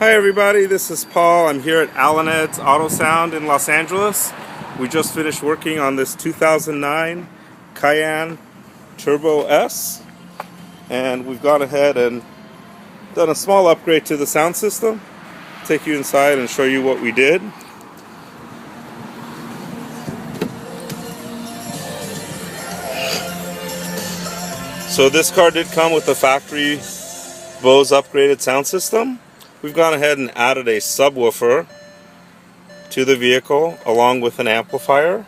Hi everybody, this is Paul. I'm here at Alan Ed's Auto Sound in Los Angeles. We just finished working on this 2009 Cayenne Turbo S, and we've gone ahead and done a small upgrade to the sound system. Take you inside and show you what we did. So this car did come with a factory Bose upgraded sound system. We've gone ahead and added a subwoofer to the vehicle along with an amplifier.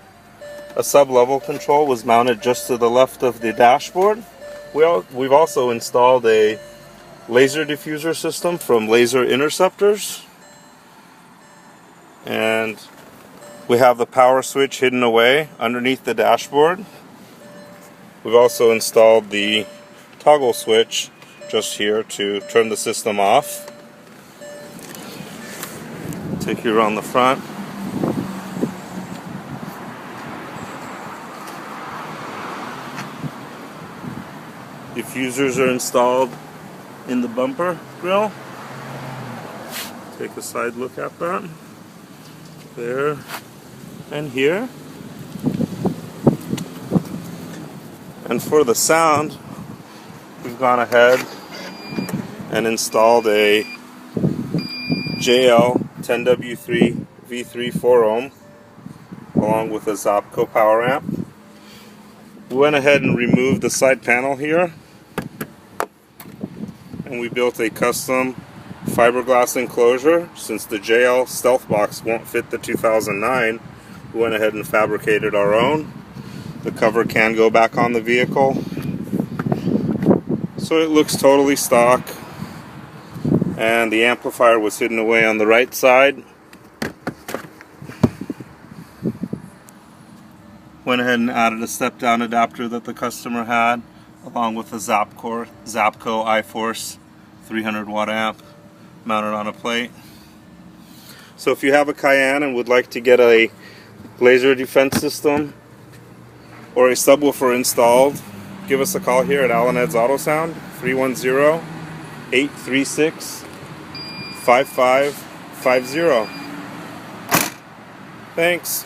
A sub-level control was mounted just to the left of the dashboard. We've also installed a laser diffuser system from Laser Interceptors. And we have the power switch hidden away underneath the dashboard. We've also installed the toggle switch just here to turn the system off. Take you around the front. Diffusers are installed in the bumper grill. Take a side look at that. There and here. And for the sound, we've gone ahead and installed a JL 10W3 V3 4-ohm along with a Zapco power amp. We went ahead and removed the side panel here, and we built a custom fiberglass enclosure. Since the JL Stealth Box won't fit the 2009, we went ahead and fabricated our own. The cover can go back on the vehicle, so it looks totally stock. And the amplifier was hidden away on the right side. Went ahead and added a step-down adapter that the customer had, along with a Zapco iForce 300 watt amp mounted on a plate. So if you have a Cayenne and would like to get a laser defense system or a subwoofer installed, give us a call here at Alan Ed's Auto Sound, 310-836-5550. Thanks.